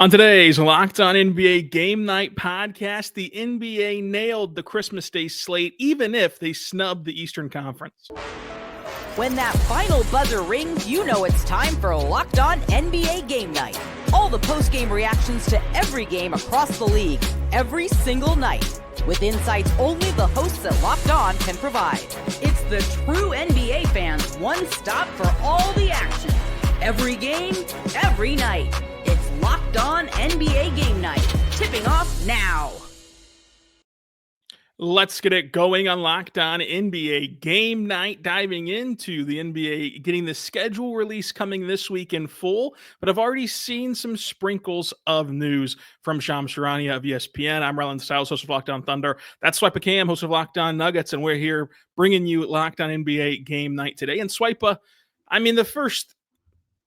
On today's Locked On NBA Game Night podcast, the NBA nailed the Christmas Day slate, even if they snubbed the Eastern Conference. When that final buzzer rings, you know it's time for Locked On NBA Game Night. All the post-game reactions to every game across the league, every single night, with insights only the hosts at Locked On can provide. It's the true NBA fans' one stop for all the action. Every game, every night. It's Locked On NBA Game Night, tipping off now. Let's get it going on Locked On NBA Game Night, diving into the NBA, getting the schedule release coming this week in full, but I've already seen some sprinkles of news from Shams Charania of ESPN. I'm Rylan, Stiles, host of Locked On Thunder. That's Swipa Cam, host of Locked On Nuggets, and we're here bringing you Locked On NBA Game Night today. And Swipa, I mean, the first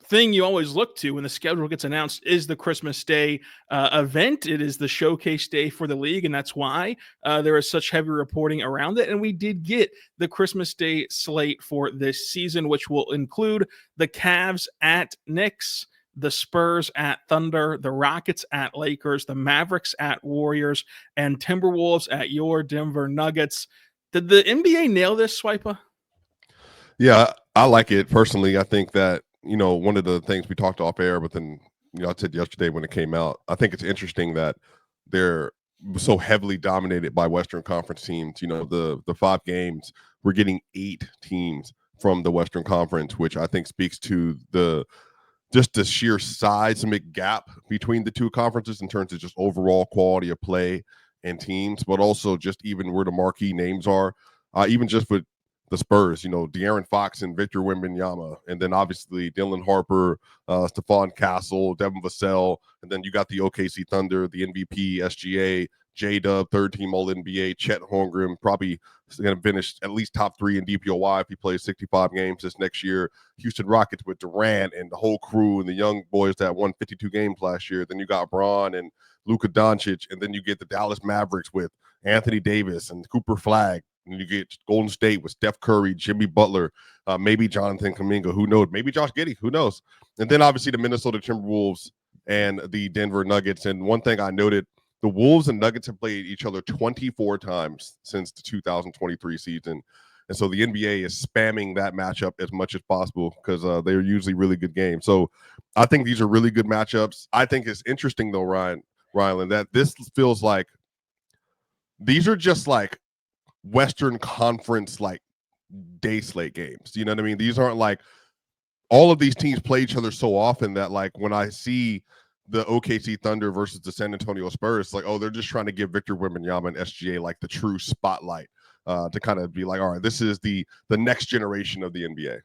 thing you always look to when the schedule gets announced is the Christmas Day event. It is the showcase day for the league, and that's why there is such heavy reporting around it. And we did get the Christmas Day slate for this season, which will include the Cavs at Knicks, the Spurs at Thunder, the Rockets at Lakers, the Mavericks at Warriors, and Timberwolves at your Denver Nuggets. Did the NBA nail this, Swipa? Yeah, I like it personally. I think that, one of the things we talked off air, but then, I said yesterday when it came out, I think it's interesting that they're so heavily dominated by Western Conference teams. The 5 games, we're getting 8 teams from the Western Conference, which I think speaks to the sheer seismic gap between the two conferences in terms of just overall quality of play and teams, but also just even where the marquee names are, even just with the Spurs, De'Aaron Fox and Victor Wembanyama, and then obviously Dylan Harper, Stephon Castle, Devin Vassell, and then you got the OKC Thunder, the MVP, SGA, J-Dub, third-team All-NBA, Chet Holmgren, probably going to finish at least top 3 in DPOY if he plays 65 games this next year. Houston Rockets with Durant and the whole crew and the young boys that won 52 games last year. Then you got Bron and Luka Doncic, and then you get the Dallas Mavericks with Anthony Davis and Cooper Flag. And you get Golden State with Steph Curry, Jimmy Butler, maybe Jonathan Kuminga, who knows? Maybe Josh Giddey, who knows? And then obviously the Minnesota Timberwolves and the Denver Nuggets. And one thing I noted, the Wolves and Nuggets have played each other 24 times since the 2023 season. And so the NBA is spamming that matchup as much as possible because they're usually really good games. So I think these are really good matchups. I think it's interesting, though, Rylan, that this feels like these are just like Western Conference like day slate games. You know what I mean? These aren't like all of these teams play each other so often that like when I see the OKC Thunder versus the San Antonio Spurs, it's like, oh, they're just trying to give Victor Wembanyama and SGA like the true spotlight to kind of be like, all right, this is the next generation of the NBA.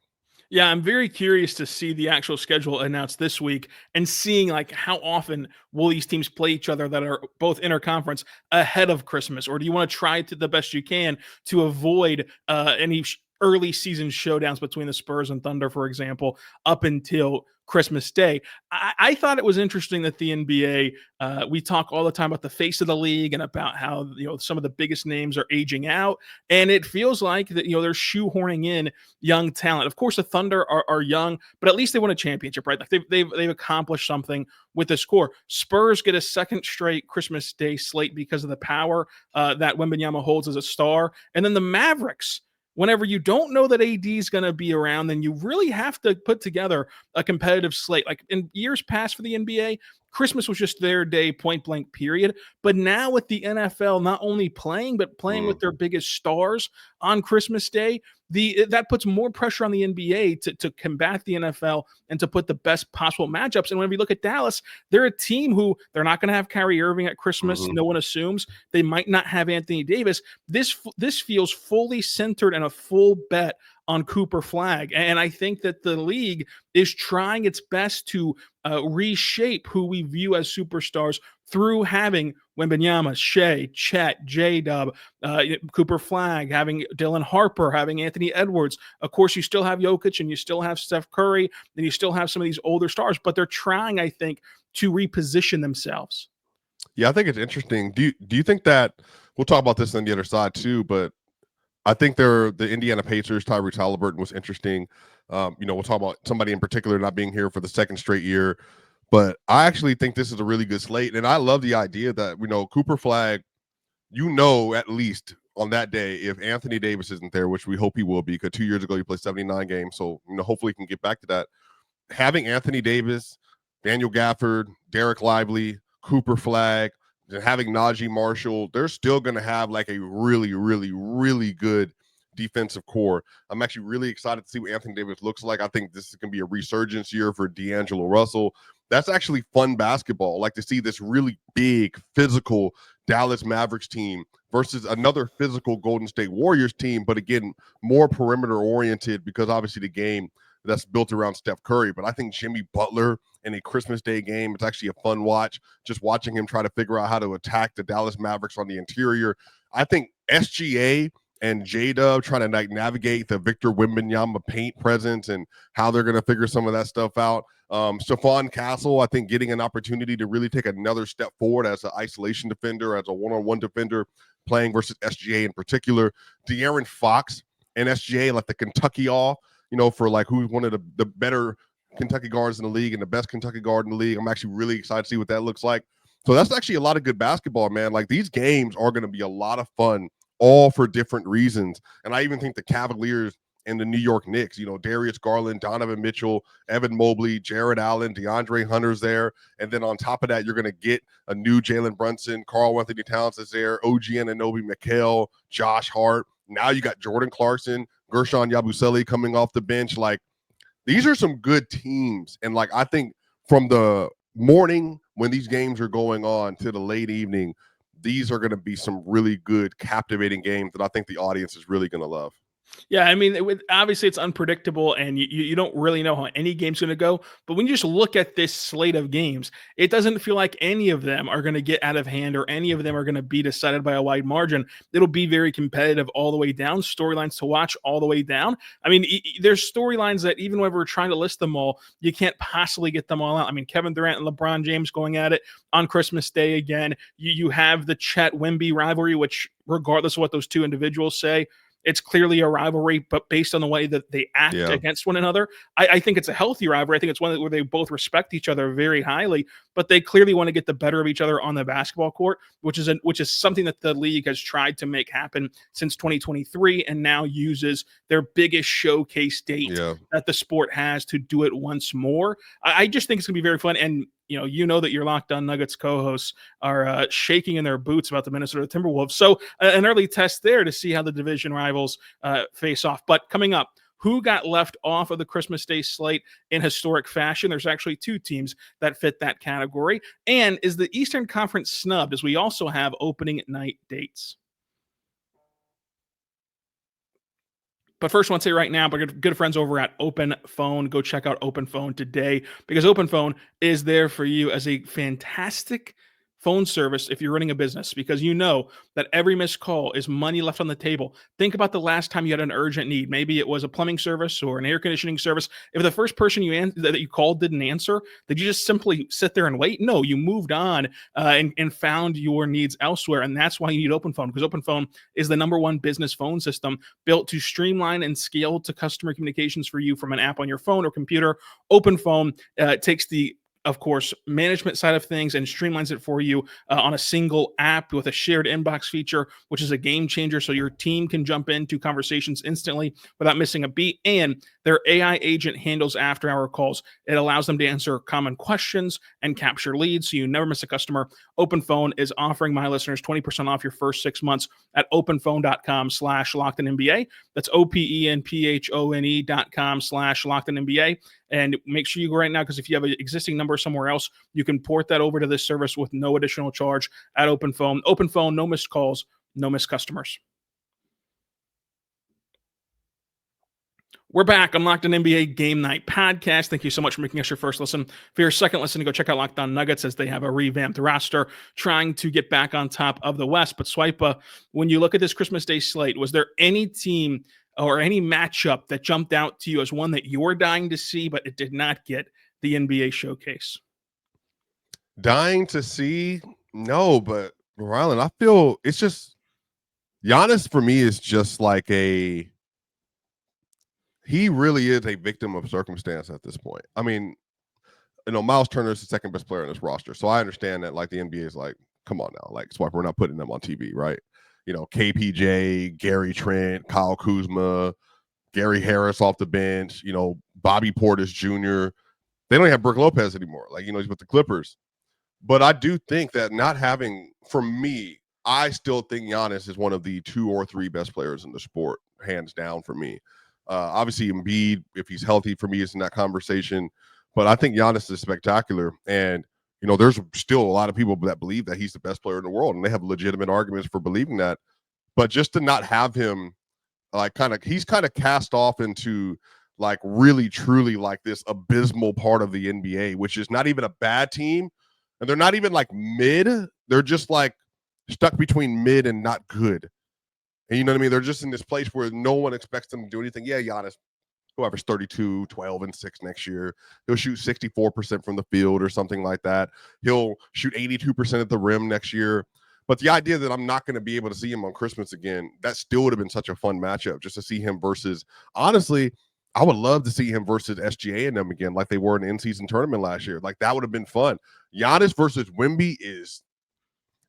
Yeah, I'm very curious to see the actual schedule announced this week and seeing like how often will these teams play each other that are both interconference ahead of Christmas, or do you want to try to the best you can to avoid any early season showdowns between the Spurs and Thunder, for example, up until Christmas Day? I thought it was interesting that the NBA, we talk all the time about the face of the league and about how, some of the biggest names are aging out. And it feels like that, they're shoehorning in young talent. Of course, the Thunder are young, but at least they won a championship, right? Like they've accomplished something with this core. Spurs get a second straight Christmas Day slate because of the power that Wembanyama holds as a star. And then the Mavericks, whenever you don't know that AD is going to be around, then you really have to put together a competitive slate. Like in years past for the NBA, Christmas was just their day, point blank, period. But now with the NFL not only playing, but playing with their biggest stars on Christmas Day, that puts more pressure on the NBA to combat the NFL and to put the best possible matchups. And when we look at Dallas, they're a team who they're not going to have Kyrie Irving at Christmas. No one assumes. They might not have Anthony Davis. This feels fully centered and a full bet on Cooper Flag. And I think that the league is trying its best to reshape who we view as superstars through having Wembanyama, Shea, Chet, J-Dub, Cooper Flag, having Dylan Harper, having Anthony Edwards. Of course, you still have Jokic and you still have Steph Curry, and you still have some of these older stars, but they're trying, I think, to reposition themselves. Yeah, I think it's interesting. Do you think that we'll talk about this on the other side too, but I think the Indiana Pacers, Tyrese Halliburton was interesting. We'll talk about somebody in particular not being here for the second straight year. But I actually think this is a really good slate, and I love the idea that Cooper Flag. At least on that day, if Anthony Davis isn't there, which we hope he will be, because 2 years ago he played 79 games, so hopefully he can get back to that. Having Anthony Davis, Daniel Gafford, Derek Lively, Cooper Flag, and having Najee Marshall, they're still going to have like a really, really, really good defensive core. I'm actually really excited to see what Anthony Davis looks like. I think this is going to be a resurgence year for D'Angelo Russell. That's actually fun basketball. Like to see this really big, physical Dallas Mavericks team versus another physical Golden State Warriors team, but again, more perimeter oriented because obviously the game that's built around Steph Curry. But I think Jimmy Butler in a Christmas Day game, it's actually a fun watch, just watching him try to figure out how to attack the Dallas Mavericks on the interior. I think SGA and J-Dub trying to navigate the Victor Wembanyama paint presence and how they're going to figure some of that stuff out. Stephon Castle, I think, getting an opportunity to really take another step forward as an isolation defender, as a one-on-one defender, playing versus SGA in particular. De'Aaron Fox and SGA, like the Kentucky for like who's one of the better Kentucky guards in the league and the best Kentucky guard in the league. I'm actually really excited to see what that looks like. So that's actually a lot of good basketball, man. Like these games are going to be a lot of fun, all for different reasons. And I even think the Cavaliers and the New York Knicks, Darius Garland, Donovan Mitchell, Evan Mobley, Jared Allen, DeAndre Hunter's there. And then on top of that, you're going to get a new Jalen Brunson, Karl Anthony Towns is there, OG Anunoby, Mikal, Josh Hart. Now you got Jordan Clarkson, Gershon Yabusele coming off the bench. Like these are some good teams. And like, I think from the morning when these games are going on to the late evening, these are going to be some really good, captivating games that I think the audience is really going to love. Yeah, I mean, obviously it's unpredictable, and you don't really know how any game's going to go. But when you just look at this slate of games, it doesn't feel like any of them are going to get out of hand or any of them are going to be decided by a wide margin. It'll be very competitive all the way down, storylines to watch all the way down. I mean, there's storylines that even when we're trying to list them all, you can't possibly get them all out. I mean, Kevin Durant and LeBron James going at it on Christmas Day again. You have the Chet Wemby rivalry, which regardless of what those two individuals say, it's clearly a rivalry, but based on the way that they act against one another, I think it's a healthy rivalry. I think it's one where they both respect each other very highly, but they clearly want to get the better of each other on the basketball court, which is something that the league has tried to make happen since 2023 and now uses their biggest showcase date that the sport has to do it once more. I just think it's going to be very fun. And that your Locked On Nuggets co-hosts are shaking in their boots about the Minnesota Timberwolves. So an early test there to see how the division rivals face off. But coming up, who got left off of the Christmas Day slate in historic fashion? There's actually two teams that fit that category. And is the Eastern Conference snubbed, as we also have opening night dates? But first, I want to say right now, but good friends over at Open Phone, go check out Open Phone today, because Open Phone is there for you as a fantastic phone service if you're running a business, because you know that every missed call is money left on the table. Think about the last time you had an urgent need. Maybe it was a plumbing service or an air conditioning service. If the first person that you called didn't answer, did you just simply sit there and wait? No, you moved on and found your needs elsewhere. And that's why you need Open Phone, because Open Phone is the #1 business phone system built to streamline and scale to customer communications for you from an app on your phone or computer. Open Phone takes the of course, management side of things and streamlines it for you on a single app with a shared inbox feature, which is a game changer. So your team can jump into conversations instantly without missing a beat. And their AI agent handles after-hour calls. It allows them to answer common questions and capture leads, so you never miss a customer. Open Phone is offering my listeners 20% off your first 6 months at openphone.com/LockedOnNBA. That's openphone.com/LockedOnNBA. And make sure you go right now, because if you have an existing number somewhere else, you can port that over to this service with no additional charge at Open Phone. Open Phone, no missed calls, no missed customers. We're back on Locked On NBA Game Night Podcast. Thank you so much for making us your first listen. For your second listen, go check out Locked On Nuggets, as they have a revamped roster trying to get back on top of the West. But Swipa, when you look at this Christmas Day slate, was there any team or any matchup that jumped out to you as one that you were dying to see, but it did not get the NBA showcase? Dying to see? No, but Rylan, I feel it's just Giannis for me is just like he really is a victim of circumstance at this point. I mean, Miles Turner is the second best player on this roster. So I understand that, like, the NBA is like, come on now, like, Swipa, we're not putting them on TV, right? KPJ, Gary Trent, Kyle Kuzma, Gary Harris off the bench, Bobby Portis Jr. They don't have Brook Lopez anymore. Like, he's with the Clippers. But I do think that not having, for me, I still think Giannis is one of the 2 or 3 best players in the sport, hands down for me. Obviously, Embiid, if he's healthy, for me, is in that conversation. But I think Giannis is spectacular. And, there's still a lot of people that believe that he's the best player in the world, and they have legitimate arguments for believing that. But just to not have him, like, he's kind of cast off into, like, really, truly, like, this abysmal part of the NBA, which is not even a bad team. And they're not even, like, mid. They're just, like, stuck between mid and not good. And you know what I mean? They're just in this place where no one expects them to do anything. Yeah, Giannis, whoever's 32, 12, and 6 next year. He'll shoot 64% from the field or something like that. He'll shoot 82% at the rim next year. But the idea that I'm not going to be able to see him on Christmas again, that still would have been such a fun matchup, just to see him versus, honestly, I would love to see him versus SGA and them again, like they were in the in-season tournament last year. Like, that would have been fun. Giannis versus Wemby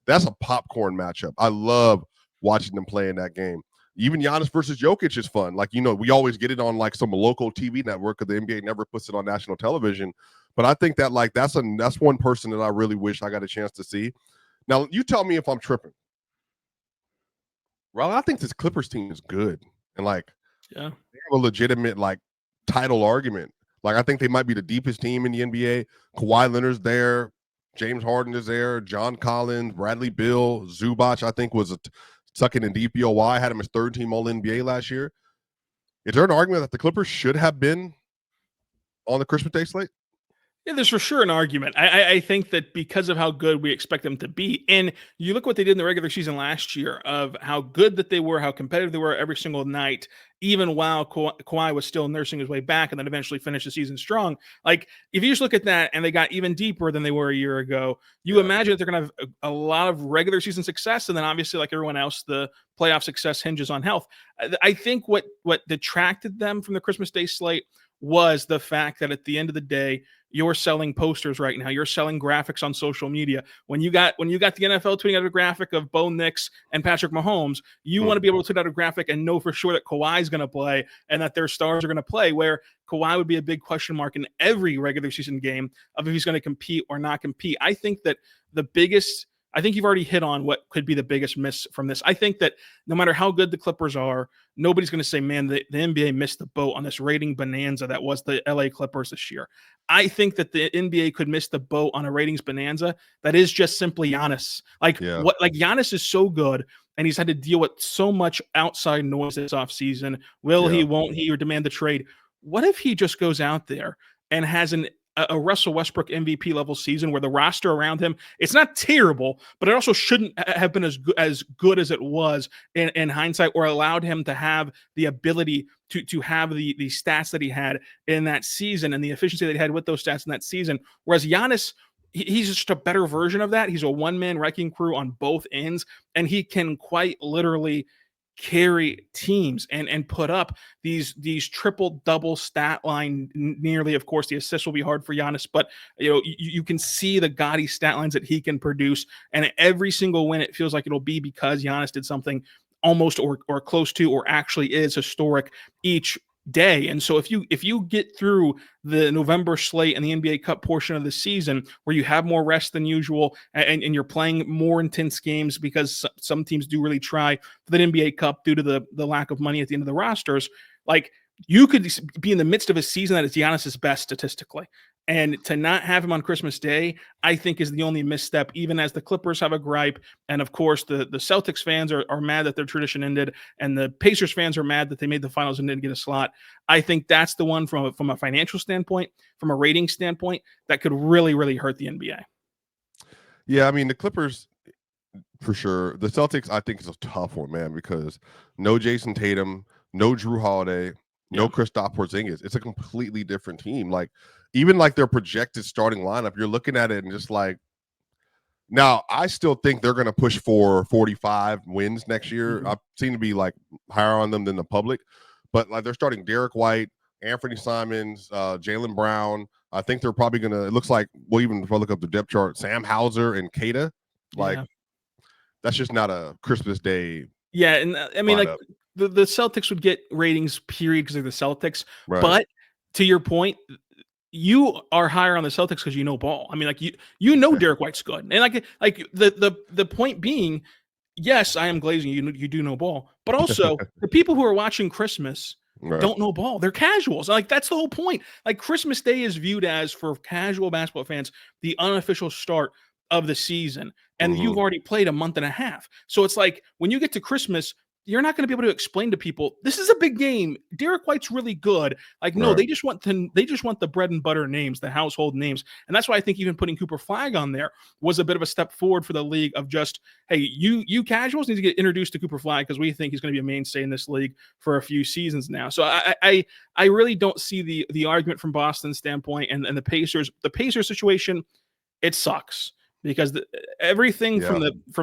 that's a popcorn matchup. I love watching them play in that game. Even Giannis versus Jokic is fun. Like, we always get it on, like, some local TV network, because the NBA never puts it on national television. But I think that, like, that's one person that I really wish I got a chance to see. Now, you tell me if I'm tripping. Well, I think this Clippers team is good. And, like, yeah, they have a legitimate, like, title argument. Like, I think they might be the deepest team in the NBA. Kawhi Leonard's there. James Harden is there. John Collins, Bradley Beal, Zubac, I think, was sucking in DPOY, had him as third team All-NBA last year. Is there an argument that the Clippers should have been on the Christmas Day slate? Yeah, there's for sure an argument. I think that because of how good we expect them to be, and you look what they did in the regular season last year, of how good that they were, how competitive they were every single night, even while Kawhi was still nursing his way back and then eventually finished the season strong. Like, if you just look at that, and they got even deeper than they were a year ago, you imagine that they're going to have a lot of regular season success, and then obviously, like everyone else, the playoff success hinges on health. I think what detracted them from the Christmas Day slate was the fact that at the end of the day, you're selling posters right now. You're selling graphics on social media. When you got the NFL tweeting out a graphic of Bo Nix and Patrick Mahomes, you want to be able to tweet out a graphic and know for sure that Kawhi's going to play and that their stars are going to play, where Kawhi would be a big question mark in every regular season game of if he's going to compete or not compete. I think that I think you've already hit on what could be the biggest miss from this. I think that no matter how good the Clippers are, nobody's going to say, man, the NBA missed the boat on this rating bonanza that was the LA Clippers this year. I think that the NBA could miss the boat on a ratings bonanza that is just simply Giannis. Giannis is so good, and he's had to deal with so much outside noise this offseason. Will he, won't he, or demand the trade? What if he just goes out there and has a Russell Westbrook MVP level season where the roster around him, it's not terrible, but it also shouldn't have been as good as it was in hindsight, or allowed him to have the ability to have the stats that he had in that season and the efficiency that he had with those stats in that season. Whereas Giannis, he's just a better version of that. He's a one-man wrecking crew on both ends, and he can quite literally carry teams and put up these triple double stat line nearly. Of course, the assists will be hard for Giannis, but you can see the gaudy stat lines that he can produce, and every single win it feels like it'll be because Giannis did something almost or close to, or actually is historic each day. And so if you get through the November slate and the NBA Cup portion of the season, where you have more rest than usual, and you're playing more intense games, because some teams do really try for the NBA Cup due to the lack of money at the end of the rosters, like, you could be in the midst of a season that is Giannis's best statistically. And to not have him on Christmas Day, I think, is the only misstep, even as the Clippers have a gripe. And of course, the Celtics fans are mad that their tradition ended, and the Pacers fans are mad that they made the finals and didn't get a slot. I think that's the one from a financial standpoint, from a rating standpoint, that could really, really hurt the NBA. Yeah, I mean, the Clippers, for sure. The Celtics, I think, is a tough one, man, because no Jason Tatum, no Drew Holiday, no Kristaps Porzingis. It's a completely different team. Like, even like their projected starting lineup, you're looking at it and just like, now I still think they're going to push for 45 wins next year. I seem to be like higher on them than the public, but like, they're starting Derek White, Anthony Simons, Jaylen Brown. I think they're probably gonna. It looks like, well, even if I look up the depth chart, Sam Hauser and Kata, like that's just not a Christmas Day. Yeah, and I mean, like lineup. the Celtics would get ratings, period, because they're the Celtics. Right. But to your point, you are higher on the Celtics because you know ball. I mean, like you know Derek White's good, and like the point being, yes, I am glazing you. You do know ball, but also the people who are watching Christmas don't know ball. They're casuals. Like that's the whole point. Like Christmas Day is viewed as, for casual basketball fans, the unofficial start of the season, and you've already played a month and a half. So it's like when you get to Christmas, you're not going to be able to explain to people this is a big game. Derek White's really good. Like, no, they just want the bread and butter names, the household names, and that's why I think even putting Cooper Flagg on there was a bit of a step forward for the league. Of just, hey, you casuals need to get introduced to Cooper Flagg because we think he's going to be a mainstay in this league for a few seasons now. So I really don't see the argument from Boston's standpoint and the Pacers situation. It sucks. Because everything from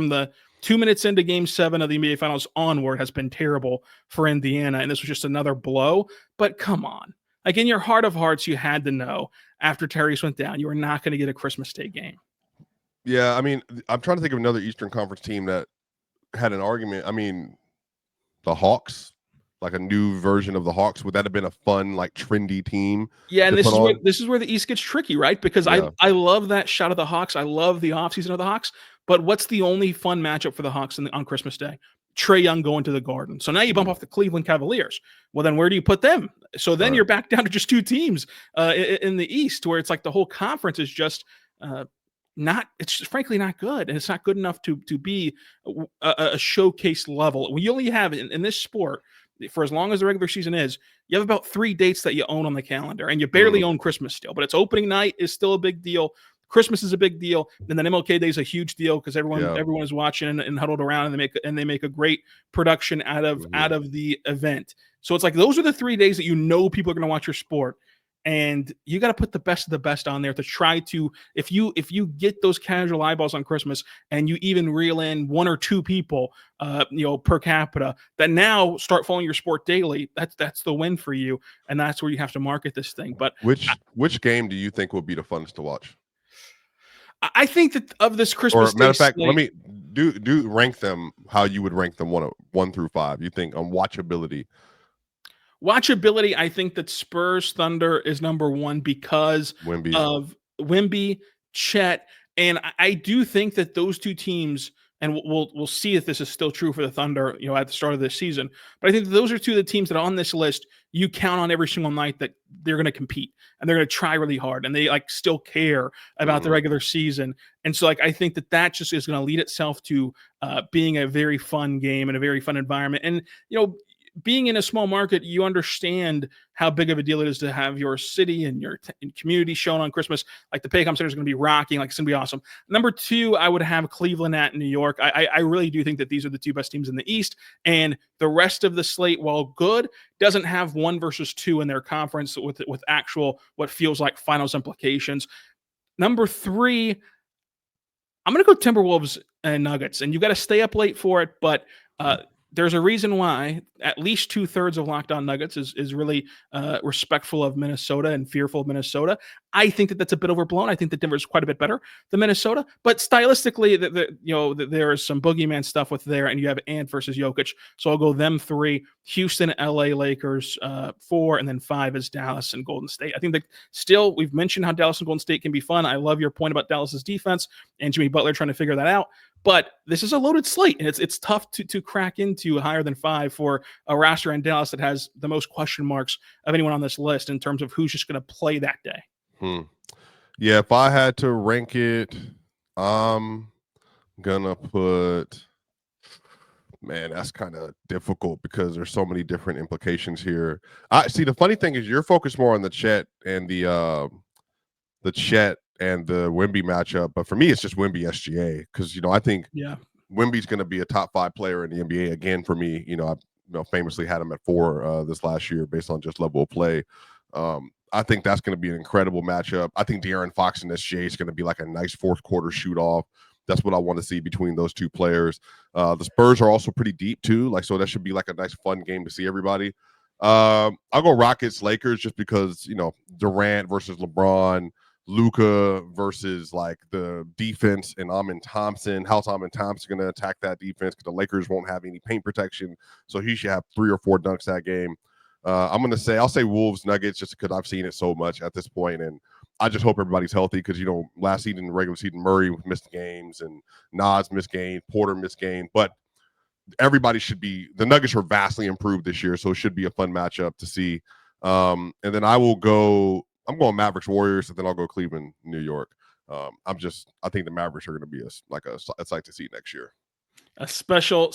the 2 minutes into Game 7 of the NBA Finals onward has been terrible for Indiana, and this was just another blow. But come on, like in your heart of hearts, you had to know after Tyrese went down, you were not going to get a Christmas Day game. Yeah, I mean, I'm trying to think of another Eastern Conference team that had an argument. I mean, the Hawks. Like a new version of the Hawks, would that have been a fun, like trendy team? Yeah, and this is where the East gets tricky, right? Because I love that shot of the Hawks. I love the offseason of the Hawks. But what's the only fun matchup for the Hawks on Christmas Day? Trae Young going to the Garden. So now you bump off the Cleveland Cavaliers. Well, then where do you put them? So then you're back down to just two teams in the East, where it's like the whole conference is just it's just frankly not good, and it's not good enough to be a showcase level. We only have in this sport, for as long as the regular season is, you have about 3 dates that you own on the calendar, and you barely own Christmas still. But it's opening night is still a big deal. Christmas is a big deal. And then MLK Day is a huge deal because everyone is watching and huddled around, and they make a great production out of the event. So it's like those are the 3 days that people are going to watch your sport. And you got to put the best of the best on there to try to, if you get those casual eyeballs on Christmas and you even reel in 1 or 2 people, per capita that now start following your sport daily, that's the win for you. And that's where you have to market this thing. But which game do you think will be the funnest to watch? I think that of this Christmas, or matter of fact, let me do rank them how you would rank them 1 through 5. You think on watchability? Watchability, I think that Spurs Thunder is number 1 because of Wemby, Chet, and I do think that those two teams, and we'll see if this is still true for the Thunder, at the start of this season. But I think that those are two of the teams that are on this list. You count on every single night that they're going to compete and they're going to try really hard, and they still care about the regular season. And so I think that just is going to lead itself to being a very fun game and a very fun environment. And being in a small market, you understand how big of a deal it is to have your city and your community shown on Christmas. Like the Paycom Center is going to be rocking. Like it's going to be awesome. Number 2, I would have Cleveland at New York. I really do think that these are the 2 best teams in the East, and the rest of the slate, while good, doesn't have 1 versus 2 in their conference with actual what feels like finals implications. Number 3, I'm going to go Timberwolves and Nuggets, and you got to stay up late for it, but there's a reason why at least 2/3 of Locked On Nuggets is really respectful of Minnesota and fearful of Minnesota. I think that that's a bit overblown. I think that Denver is quite a bit better than Minnesota, but stylistically, there is some boogeyman stuff with there, and you have Ant versus Jokic. So I'll go them 3, Houston, LA, Lakers 4, and then 5 is Dallas and Golden State. I think that still we've mentioned how Dallas and Golden State can be fun. I love your point about Dallas's defense and Jimmy Butler trying to figure that out. But this is a loaded slate, and it's tough to crack into higher than 5 for a roster in Dallas that has the most question marks of anyone on this list in terms of who's just going to play that day. Yeah, if I had to rank it, I'm gonna put. Man, that's kind of difficult because there's so many different implications here. I see. The funny thing is, you're focused more on the Chet and the Chet and the Wemby matchup, but for me, it's just Wemby SGA because I think Wemby's going to be a top 5 player in the NBA again for me. I famously had him at 4 this last year based on just level of play. I think that's going to be an incredible matchup. I think De'Aaron Fox and SGA is going to be like a nice 4th quarter shoot off. That's what I want to see between those 2 players. The Spurs are also pretty deep too, so that should be like a nice fun game to see everybody. I'll go Rockets Lakers just because, Durant versus LeBron, Luka versus like the defense and Amin Thompson. How's Amin Thompson going to attack that defense? Because the Lakers won't have any paint protection, so he should have 3 or 4 dunks that game. I'll say Wolves Nuggets just because I've seen it so much at this point, and I just hope everybody's healthy because last season, regular season, Murray missed games and Nas missed games, Porter missed games, but everybody the Nuggets are vastly improved this year, so it should be a fun matchup to see. And then I'm going Mavericks Warriors, and then I'll go Cleveland New York. I think the Mavericks are going to be a sight to see next year. A special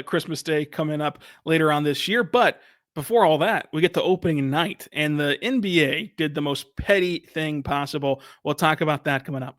Christmas Day coming up later on this year. But before all that, we get to opening night, and the NBA did the most petty thing possible. We'll talk about that coming up.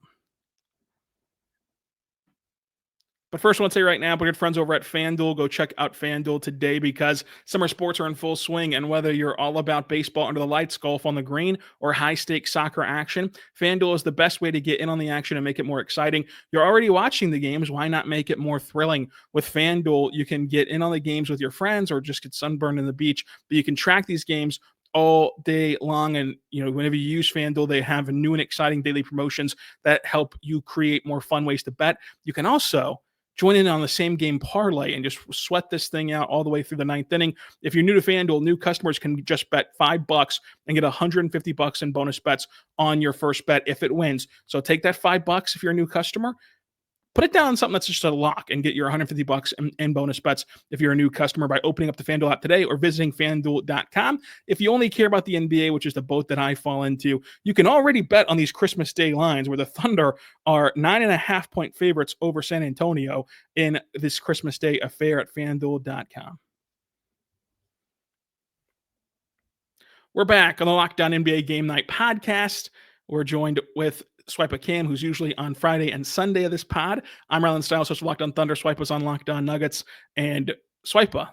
But first, I want to say right now, my good friends over at FanDuel, go check out FanDuel today because summer sports are in full swing. And whether you're all about baseball under the lights, golf on the green, or high-stakes soccer action, FanDuel is the best way to get in on the action and make it more exciting. You're already watching the games. Why not make it more thrilling? With FanDuel, you can get in on the games with your friends or just get sunburned in the beach. But you can track these games all day long. And, whenever you use FanDuel, they have new and exciting daily promotions that help you create more fun ways to bet. You can also join in on the same game parlay and just sweat this thing out all the way through the 9th inning. If you're new to FanDuel, new customers can just bet $5 and get $150 in bonus bets on your first bet if it wins. So take that $5 if you're a new customer, put it down on something that's just a lock and get your $150 in bonus bets if you're a new customer by opening up the FanDuel app today or visiting FanDuel.com. If you only care about the NBA, which is the boat that I fall into, you can already bet on these Christmas Day lines where the Thunder are 9.5-point favorites over San Antonio in this Christmas Day affair at FanDuel.com. We're back on the Locked On NBA Game Night podcast. We're joined with Swipa Cam, who's usually on Friday and Sunday of this pod. I'm Rylan Stiles, host of Locked On Thunder. Swipa's on Locked On Nuggets. And Swipa,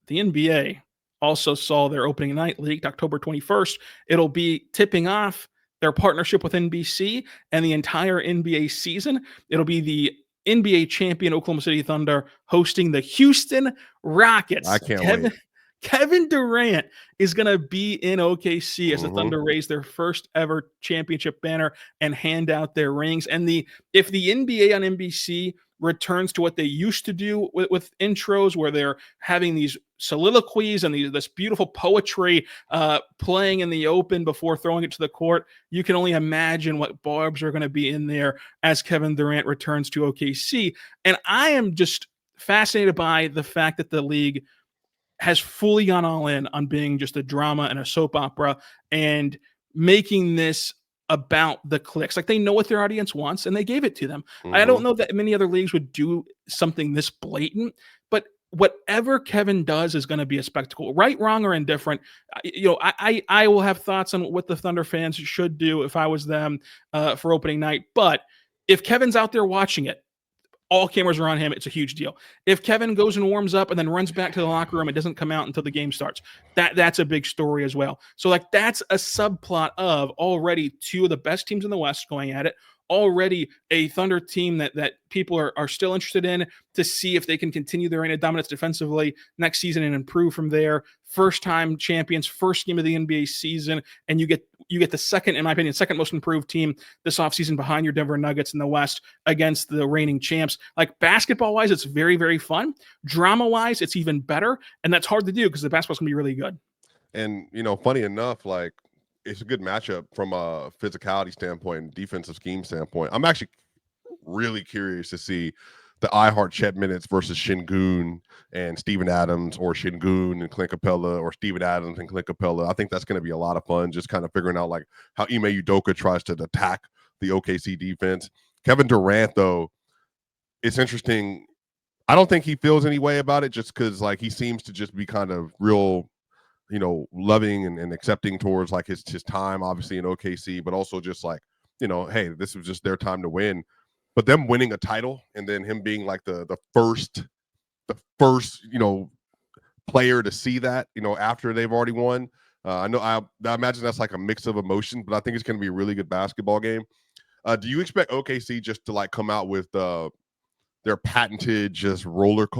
the NBA, also saw their opening night leaked October 21st. It'll be tipping off their partnership with NBC and the entire NBA season. It'll be the NBA champion Oklahoma City Thunder hosting the Houston Rockets. I can't wait. Kevin Durant is going to be in OKC as the Thunder raise their first ever championship banner and hand out their rings. And if the NBA on NBC returns to what they used to do with intros, where they're having these soliloquies and this beautiful poetry playing in the open before throwing it to the court, you can only imagine what barbs are going to be in there as Kevin Durant returns to OKC. And I am just fascinated by the fact that the league has fully gone all in on being just a drama and a soap opera and making this about the clicks. Like, they know what their audience wants and they gave it to them. I don't know that many other leagues would do something this blatant, but whatever Kevin does is going to be a spectacle, right, wrong, or indifferent. I will have thoughts on what the Thunder fans should do if I was them for opening night. But if Kevin's out there watching it, all cameras are on him. It's a huge deal. If Kevin goes and warms up and then runs back to the locker room, it doesn't come out until the game starts. That's a big story as well. So that's a subplot of already 2 of the best teams in the West going at it. Already a Thunder team that people are still interested in to see if they can continue their reign of dominance defensively next season and improve from there. First-time champions, first game of the NBA season, and you get the second, in my opinion, second most improved team this offseason behind your Denver Nuggets in the West against the reigning champs. Like, basketball-wise, it's very, very fun. Drama-wise, it's even better, and that's hard to do because the basketball's going to be really good. And, funny enough, like, it's a good matchup from a physicality standpoint and defensive scheme standpoint. I'm actually really curious to see the Chet minutes versus Şengün and Steven Adams, or Şengün and Clint Capella, or Steven Adams and Clint Capella. I think that's going to be a lot of fun, just kind of figuring out like how Ime Udoka tries to attack the OKC defense. Kevin Durant, though, it's interesting. I don't think he feels any way about it, just because like he seems to just be kind of real, loving and accepting towards like his time, obviously, in OKC, but also just like, hey, this was just their time to win. But them winning a title and then him being like the first, player to see that, after they've already won. I imagine that's like a mix of emotions, but I think it's going to be a really good basketball game. Do you expect OKC just to like come out with their patented just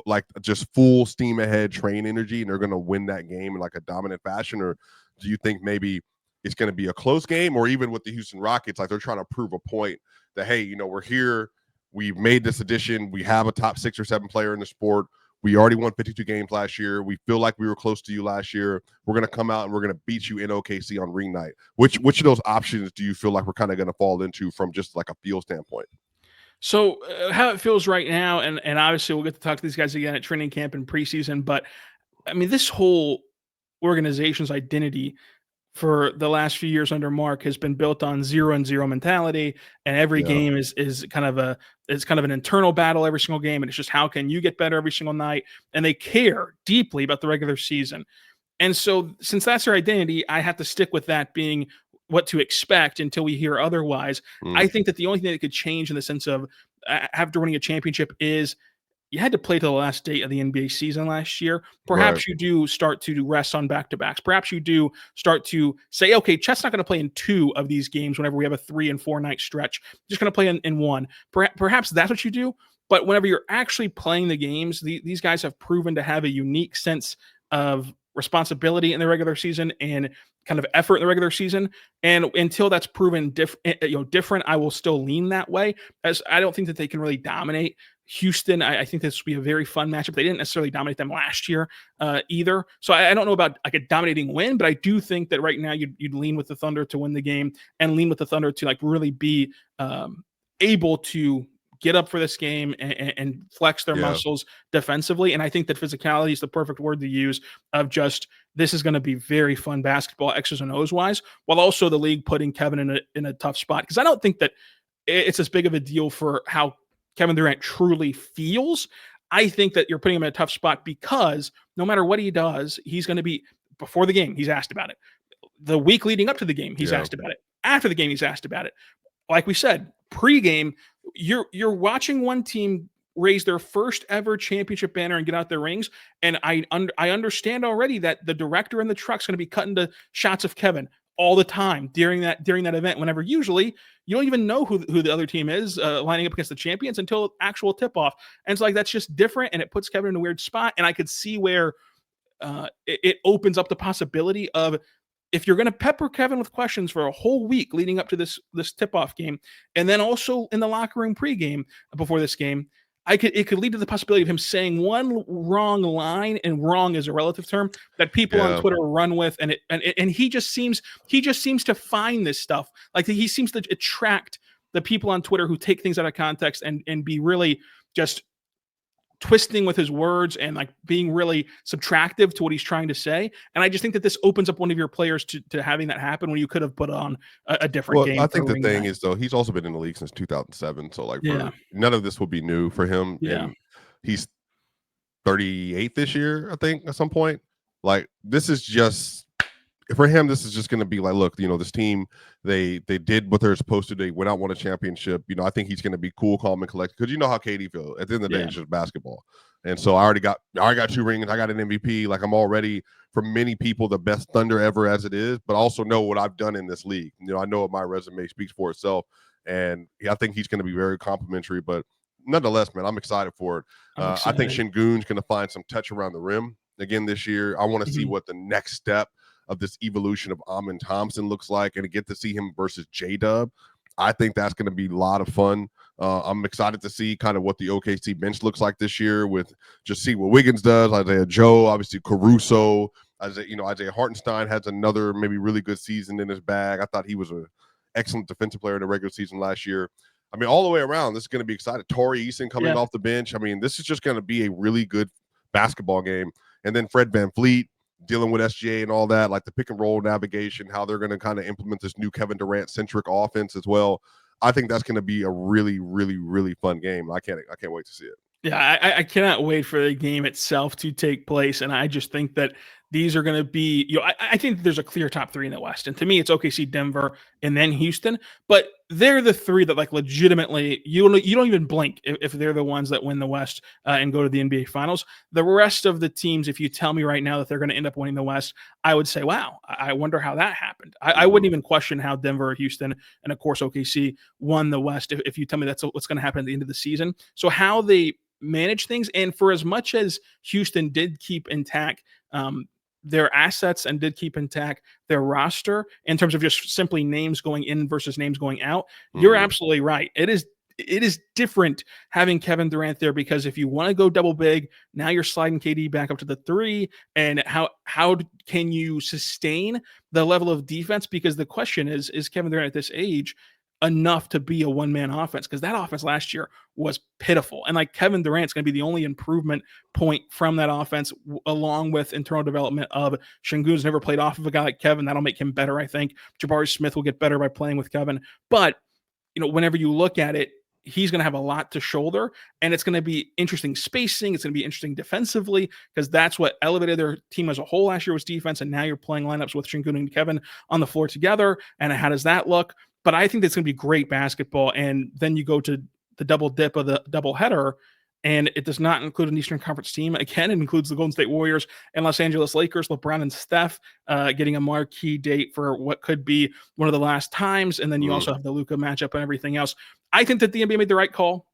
like just full steam ahead train energy, and they're going to win that game in like a dominant fashion? Or do you think maybe it's going to be a close game, or even with the Houston Rockets, like they're trying to prove a point that, hey, we're here, we've made this addition, we have a top 6 or 7 player in the sport, we already won 52 games last year, we feel like we were close to you last year, we're going to come out and we're going to beat you in OKC on ring night? Which of those options do you feel like we're kind of going to fall into from just like a feel standpoint? So how it feels right now, and obviously we'll get to talk to these guys again at training camp and preseason, but I mean, this whole organization's identity for the last few years under Mark has been built on 0-0 mentality, and every Yeah. game is kind of an internal battle every single game, and it's just how can you get better every single night, and they care deeply about the regular season. And so since that's their identity, I have to stick with that being what to expect until we hear otherwise. I think that the only thing that could change in the sense of after winning a championship is you had to play to the last date of the NBA season last year. Perhaps Right. you do start to rest on back-to-backs. Perhaps you do start to say, okay, Chet's not going to play in 2 of these games whenever we have a 3 and 4 night stretch. Just going to play in 1. Perhaps that's what you do. But whenever you're actually playing the games, these guys have proven to have a unique sense of responsibility in the regular season and kind of effort in the regular season. And until that's proven different, I will still lean that way, as I don't think that they can really dominate Houston. I think this will be a very fun matchup. They didn't necessarily dominate them last year either. So I don't know about like a dominating win, but I do think that right now you'd lean with the Thunder to win the game and lean with the Thunder to like really be able to get up for this game and flex their muscles defensively. And I think that physicality is the perfect word to use of just, this is going to be very fun basketball, X's and O's wise, while also the league putting Kevin in a tough spot. Because I don't think that it's as big of a deal for how Kevin Durant truly feels. I think that you're putting him in a tough spot because no matter what he does, he's going to be, before the game, he's asked about it. The week leading up to the game, he's asked about it. After the game, he's asked about it. Like we said, pregame, you're watching one team raise their first ever championship banner and get out their rings. And I understand already that the director in the truck's going to be cutting to shots of Kevin all the time during that event, whenever usually you don't even know who the other team is lining up against the champions until actual tip-off. And it's like, that's just different, and it puts Kevin in a weird spot. And I could see where it opens up the possibility of, if you're going to pepper Kevin with questions for a whole week leading up to this tip-off game, and then also in the locker room pregame before this game, it could lead to the possibility of him saying one wrong line, and wrong is a relative term that people on Twitter run with, and he just seems to find this stuff. Like, he seems to attract the people on Twitter who take things out of context and be really just twisting with his words and like being really subtractive to what he's trying to say. And I just think that this opens up one of your players to having that happen when you could have put on a different game. I think the thing is, though, he's also been in the league since 2007. So like none of this will be new for him. Yeah. And he's 38 this year, I think, at some point. Like, this is just, for him, this is just going to be like, look, this team, they did what they're supposed to. They went out, won a championship. I think he's going to be cool, calm, and collected, because you know how KD feels. At the end of the day, it's just basketball. And so I already got 2 rings. I got an MVP. Like, I'm already, for many people, the best Thunder ever as it is, but also know what I've done in this league. I know what my resume speaks for itself. And I think he's going to be very complimentary. But nonetheless, man, I'm excited for it. I think Şengün's going to find some touch around the rim again this year. I want to see what the next step of this evolution of Amin Thompson looks like, and to get to see him versus J-Dub. I think that's going to be a lot of fun. I'm excited to see kind of what the OKC bench looks like this year, with just see what Wiggins does, Isaiah Joe, obviously Caruso, Isaiah Hartenstein has another maybe really good season in his bag. I thought he was an excellent defensive player in the regular season last year. I mean, all the way around, this is going to be exciting. Torrey Eason coming off the bench. I mean, this is just going to be a really good basketball game. And then Fred VanVleet dealing with SGA and all that, like the pick and roll navigation, how they're going to kind of implement this new Kevin Durant centric offense as well. I think that's going to be a really, really, really fun game. I can't wait to see it. Yeah, I cannot wait for the game itself to take place. And I just think that these are going to be, I think there's a clear top three in the West. And to me, it's OKC, Denver, and then Houston. But they're the three that like legitimately, you don't even blink if they're the ones that win the West and go to the NBA Finals. The rest of the teams, if you tell me right now that they're going to end up winning the West, I would say, wow, I wonder how that happened. I wouldn't even question how Denver or Houston and of course OKC won the West if you tell me that's what's going to happen at the end of the season. So how they manage things, and for as much as Houston did keep intact their assets and did keep intact their roster in terms of just simply names going in versus names going out, you're absolutely right. It is different having Kevin Durant there, because if you want to go double big, now you're sliding KD back up to the 3, and how can you sustain the level of defense? Because the question is Kevin Durant at this age enough to be a one-man offense? Because that offense last year was pitiful, and like Kevin Durant's going to be the only improvement point from that offense, along with internal development of Şengün's never played off of a guy like Kevin. That'll make him better. I think Jabari Smith will get better by playing with Kevin, but whenever you look at it, he's going to have a lot to shoulder, and it's going to be interesting spacing. It's going to be interesting defensively, because that's what elevated their team as a whole last year was defense. And now you're playing lineups with Şengün and Kevin on the floor together. And how does that look? But I think that's going to be great basketball. And then you go to the double dip of the double header, and it does not include an Eastern Conference team. Again, it includes the Golden State Warriors and Los Angeles Lakers, LeBron and Steph getting a marquee date for what could be one of the last times. And then you also have the Luka matchup and everything else. I think that the NBA made the right call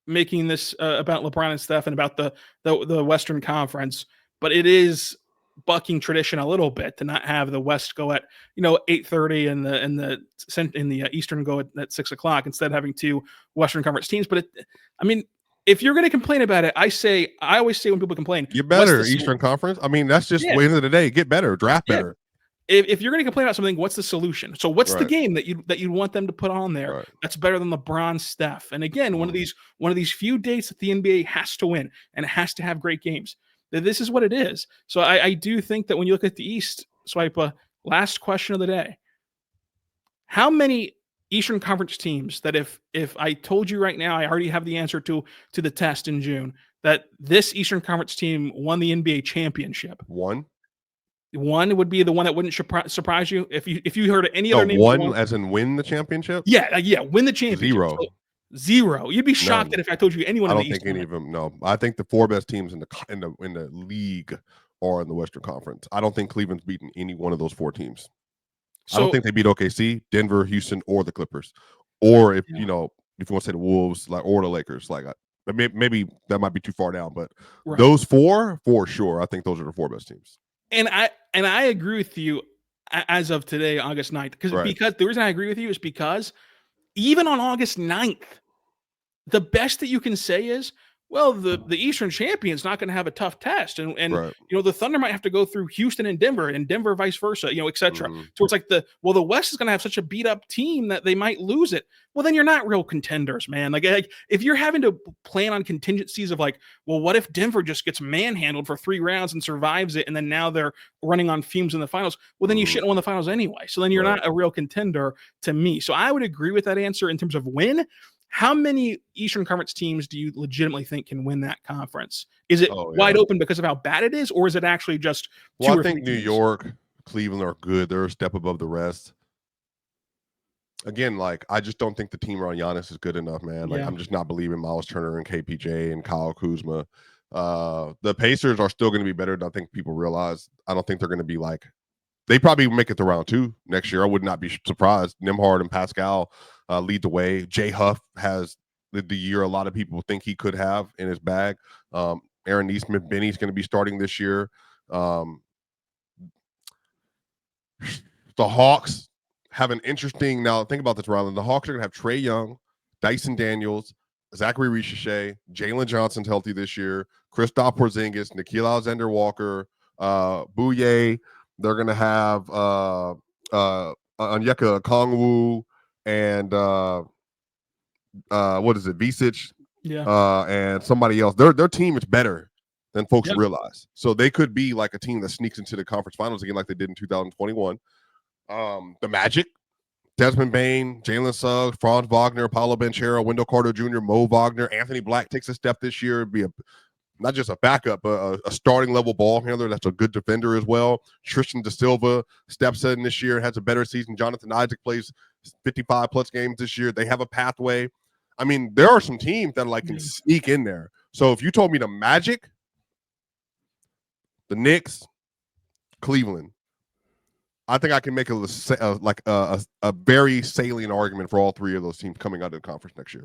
making this about LeBron and Steph and about the Western Conference, but it is bucking tradition a little bit to not have the West go at 8:30 and the Eastern go at 6 o'clock instead of having two Western Conference teams. But if you're going to complain about it, I always say when people complain, get better Eastern Conference. I mean, that's just the end of the day. Get better, draft better. If you're going to complain about something, what's the solution? So what's the game that you want them to put on there that's better than LeBron, Steph? And again, one of these few dates that the NBA has to win, and it has to have great games. This is what it is. So I do think that when you look at the East, Swipa, last question of the day, how many Eastern Conference teams that if I told you right now, I already have the answer to the test in June, that this Eastern Conference team won the NBA championship? One would be the one that wouldn't surprise you if you heard any other name. One as in win the championship? Yeah, win the championship. Zero. You'd be shocked that if I told you anyone. I don't think any of them. No, I think the 4 best teams in the league are in the Western Conference. I don't think Cleveland's beaten any one of those 4 teams. So, I don't think they beat OKC, Denver, Houston, or the Clippers. Or if you want to say the Wolves, or the Lakers, maybe that might be too far down. But those 4 for sure, I think those are the 4 best teams. And I agree with you as of today, August 9th, because the reason I agree with you is because even on August 9th, the best that you can say is, well, the Eastern champion's not going to have a tough test. And the Thunder might have to go through Houston and Denver vice versa, et cetera. So it's like the West is going to have such a beat up team that they might lose it. Well, then you're not real contenders, man. Like if you're having to plan on contingencies of what if Denver just gets manhandled for 3 rounds and survives it, and then now they're running on fumes in the finals? Well, then you shouldn't win the finals anyway. So then you're not a real contender to me. So I would agree with that answer in terms of win. How many Eastern Conference teams do you legitimately think can win that conference? Is it wide open because of how bad it is, or is it actually just two or three I think New York, Cleveland are good. They're a step above the rest. Again, I just don't think the team around Giannis is good enough, man. I'm just not believing Miles Turner and KPJ and Kyle Kuzma. The Pacers are still going to be better than I think people realize. I don't think they're going to be they probably make it to round 2 next year. I would not be surprised. Nembhard and Pascal lead the way. Jay Huff has the year a lot of people think he could have in his bag. Aaron Nesmith, Benny's going to be starting this year. The Hawks have an interesting, now think about this, Rylan. The Hawks are going to have Trae Young, Dyson Daniels, Zachary Richichet, Jalen Johnson's healthy this year, Kristaps Porzingis, Nickeil Alexander-Walker, Bouye. They're going to have Onyeka Okongwu and Vicic, and somebody else. Their team is better than folks realize. So they could be like a team that sneaks into the conference finals again, like they did in 2021. The Magic, Desmond Bane, Jalen Suggs, Franz Wagner, Paulo Banchero, Wendell Carter Jr., Mo Wagner, Anthony Black takes a step this year. It'd be not just a backup, but a starting level ball handler that's a good defender as well. Tristan Da Silva steps in this year and has a better season. Jonathan Isaac plays 55 plus games this year. They have a pathway. I mean, there are some teams that can sneak in there. So if you told me the Magic, the Knicks, Cleveland, I think I can make a very salient argument for all three of those teams coming out of the conference next year.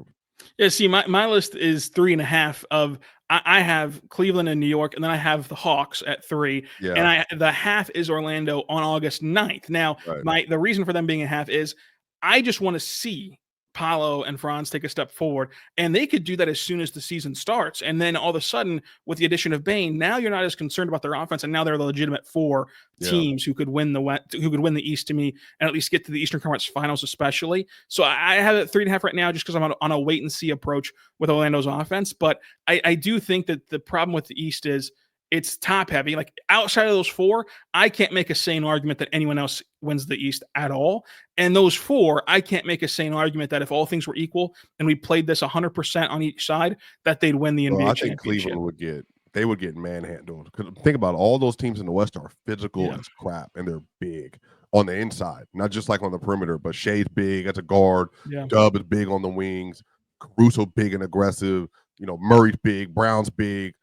Yeah, see, my list is 3.5 of I have Cleveland and New York, and then I have the Hawks at 3. Yeah. And the half is Orlando on August 9th. Now, the reason for them being a half is I just want to see Paolo and Franz take a step forward, and they could do that as soon as the season starts. And then all of a sudden, with the addition of Bane, now you're not as concerned about their offense, and now they're the legitimate 4 teams who could win the West, who could win the East to me, and at least get to the Eastern Conference Finals, especially. So I have it 3.5 right now, just because I'm on a wait and see approach with Orlando's offense. But I do think that the problem with the East is it's top heavy. Like outside of those 4, I can't make a sane argument that anyone else wins the East at all. And those 4, I can't make a sane argument that if all things were equal and we played this 100% on each side, that they'd win the NBA championship. I think Cleveland would get manhandled. Because think about it, all those teams in the West are physical as crap, and they're big on the inside, not just like on the perimeter. But Shea's big as a guard. Dub is big on the wings. Caruso big and aggressive. Murray's big. Brown's big.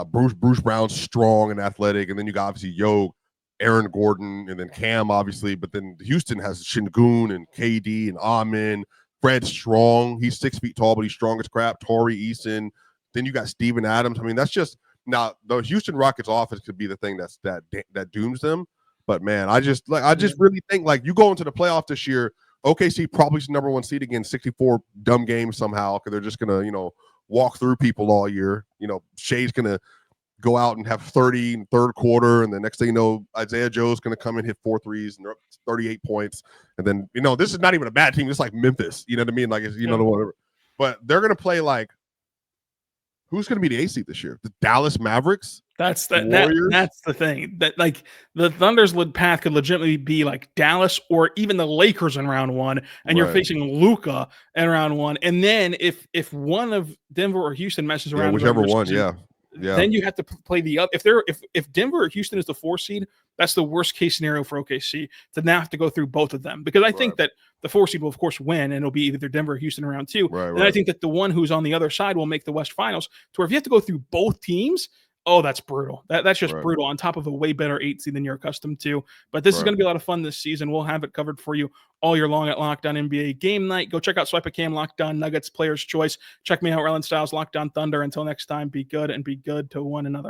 Bruce Brown's strong and athletic, and then you got obviously Yo, Aaron Gordon, and then Cam obviously, but then Houston has Şengün and KD and Amin. Fred's strong. He's 6 feet tall, but he's strong as crap. Torrey Eason. Then you got Steven Adams. I mean, that's just now the Houston Rockets offense could be the thing that dooms them. But man, I just really think you go into the playoff this year, OKC probably is the number 1 seed again, 64 dumb games somehow, because they're just gonna walk through people all year. Shea's going to go out and have 30 in third quarter, and the next thing you know, Isaiah Joe's going to come and hit 4 threes and 38 points. And then, this is not even a bad team. It's like Memphis, you know what I mean? Whatever. But they're going to play who's going to be the 8th seed this year? The Dallas Mavericks? That's the thing. That the Thunder's path could legitimately be like Dallas or even the Lakers in round 1, and you're facing Luka in round 1. And then if one of Denver or Houston messes around, whichever one, then you have to play the other. If Denver or Houston is the 4 seed, that's the worst case scenario for OKC to now have to go through both of them, because I think that the 4 seed will of course win, and it'll be either Denver or Houston in round 2. And I think that the one who's on the other side will make the West Finals. To where if you have to go through both teams, oh, that's brutal. That's just brutal on top of a way better 8 seed than you're accustomed to. But this is going to be a lot of fun this season. We'll have it covered for you all year long at Locked On NBA Game Night. Go check out Swipa Cam, Locked On Nuggets, Player's Choice. Check me out, Rylan Stiles, Locked On Thunder. Until next time, be good and be good to one another.